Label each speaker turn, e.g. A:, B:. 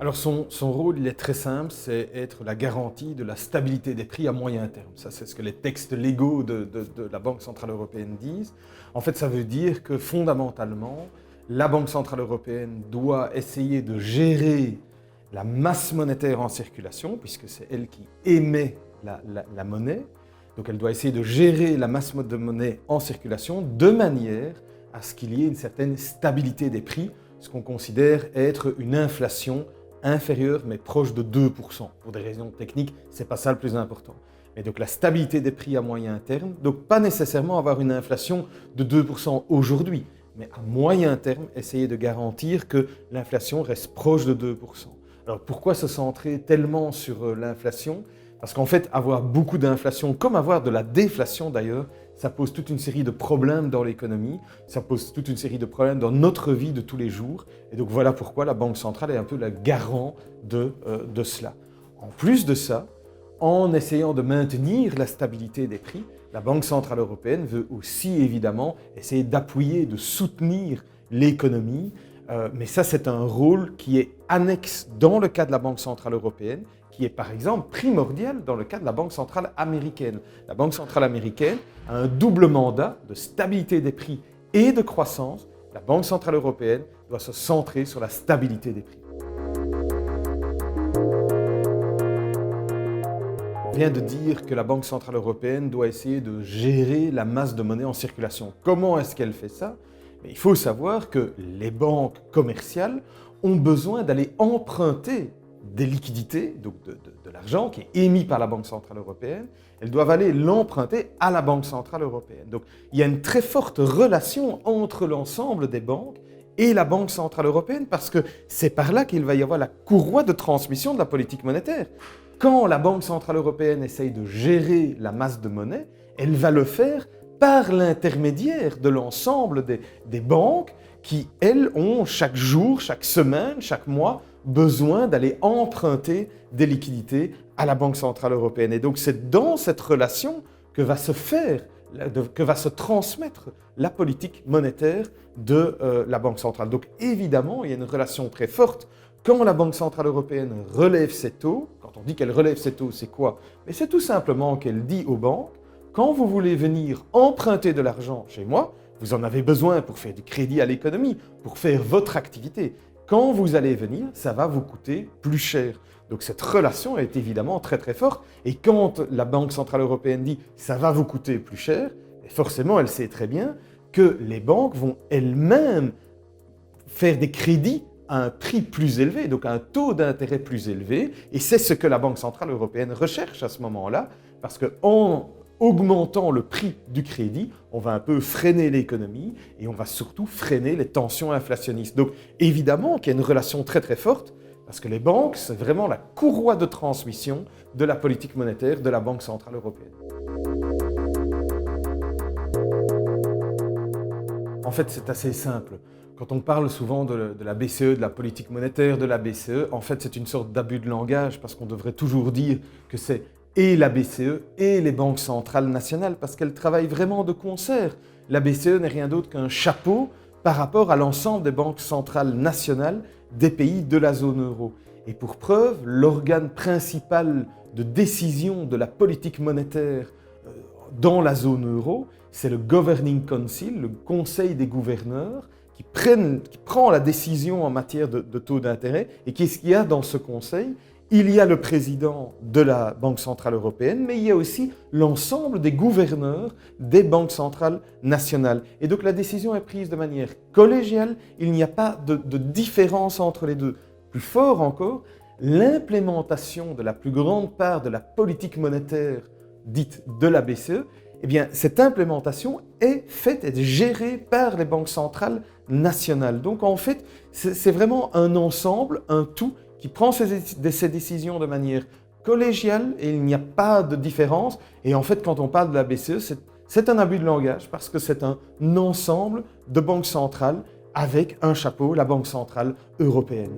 A: Alors son rôle, il est très simple, c'est être la garantie de la stabilité des prix à moyen terme. Ça, c'est ce que les textes légaux de la Banque centrale européenne disent. En fait, ça veut dire que fondamentalement, la Banque centrale européenne doit essayer de gérer la masse monétaire en circulation, puisque c'est elle qui émet la monnaie. Donc elle doit essayer de gérer la masse de monnaie en circulation de manière à ce qu'il y ait une certaine stabilité des prix, ce qu'on considère être une inflation inférieure mais proche de 2%. Pour des raisons techniques, ce n'est pas ça le plus important. Mais donc la stabilité des prix à moyen terme, donc pas nécessairement avoir une inflation de 2% aujourd'hui, mais à moyen terme, essayer de garantir que l'inflation reste proche de 2%. Alors pourquoi se centrer tellement sur l'inflation ? Parce qu'en fait, avoir beaucoup d'inflation, comme avoir de la déflation d'ailleurs, ça pose toute une série de problèmes dans l'économie, ça pose toute une série de problèmes dans notre vie de tous les jours. Et donc voilà pourquoi la Banque centrale est un peu la garant de cela. En plus de ça, en essayant de maintenir la stabilité des prix, la Banque centrale européenne veut aussi évidemment essayer d'appuyer, de soutenir l'économie. Mais ça, c'est un rôle qui est annexe dans le cas de la Banque centrale européenne, qui est par exemple primordial dans le cas de la Banque centrale américaine. La Banque centrale américaine a un double mandat de stabilité des prix et de croissance. La Banque centrale européenne doit se centrer sur la stabilité des prix. On vient de dire que la Banque centrale européenne doit essayer de gérer la masse de monnaie en circulation. Comment est-ce qu'elle fait ça ? Il faut savoir que les banques commerciales ont besoin d'aller emprunter des liquidités, donc de l'argent qui est émis par la Banque centrale européenne. Elles doivent aller l'emprunter à la Banque centrale européenne. Donc il y a une très forte relation entre l'ensemble des banques et la Banque centrale européenne parce que c'est par là qu'il va y avoir la courroie de transmission de la politique monétaire. Quand la Banque centrale européenne essaye de gérer la masse de monnaie, elle va le faire par l'intermédiaire de l'ensemble des banques qui, elles, ont chaque jour, chaque semaine, chaque mois, besoin d'aller emprunter des liquidités à la Banque centrale européenne. Et donc c'est dans cette relation que va se transmettre la politique monétaire de la Banque centrale. Donc évidemment, il y a une relation très forte. Quand la Banque centrale européenne relève ses taux, quand on dit qu'elle relève ses taux, c'est quoi ? Mais c'est tout simplement qu'elle dit aux banques, quand vous voulez venir emprunter de l'argent chez moi, vous en avez besoin pour faire du crédit à l'économie, pour faire votre activité. Quand vous allez venir, ça va vous coûter plus cher. Donc cette relation est évidemment très très forte. Et quand la Banque centrale européenne dit « ça va vous coûter plus cher », forcément elle sait très bien que les banques vont elles-mêmes faire des crédits à un prix plus élevé, donc à un taux d'intérêt plus élevé. Et c'est ce que la Banque centrale européenne recherche à ce moment-là, parce qu'en augmentant le prix du crédit, on va un peu freiner l'économie et on va surtout freiner les tensions inflationnistes. Donc évidemment qu'il y a une relation très très forte, parce que les banques, c'est vraiment la courroie de transmission de la politique monétaire de la Banque centrale européenne. En fait, c'est assez simple. Quand on parle souvent de la BCE, de la politique monétaire de la BCE, en fait, c'est une sorte d'abus de langage parce qu'on devrait toujours dire que c'est et la BCE et les banques centrales nationales parce qu'elles travaillent vraiment de concert. La BCE n'est rien d'autre qu'un chapeau par rapport à l'ensemble des banques centrales nationales des pays de la zone euro. Et pour preuve, l'organe principal de décision de la politique monétaire dans la zone euro, c'est le Governing Council, le Conseil des gouverneurs, qui prend la décision en matière de taux d'intérêt. Et qu'est-ce qu'il y a dans ce conseil ? Il y a le président de la Banque centrale européenne, mais il y a aussi l'ensemble des gouverneurs des banques centrales nationales. Et donc la décision est prise de manière collégiale, il n'y a pas de différence entre les deux. Plus fort encore, l'implémentation de la plus grande part de la politique monétaire dite de la BCE, eh bien, cette implémentation est faite et gérée par les banques centrales nationales. Donc en fait, c'est vraiment un ensemble, un tout, qui prend ces décisions de manière collégiale et il n'y a pas de différence. Et en fait, quand on parle de la BCE, c'est un abus de langage parce que c'est un ensemble de banques centrales avec un chapeau, la Banque centrale européenne.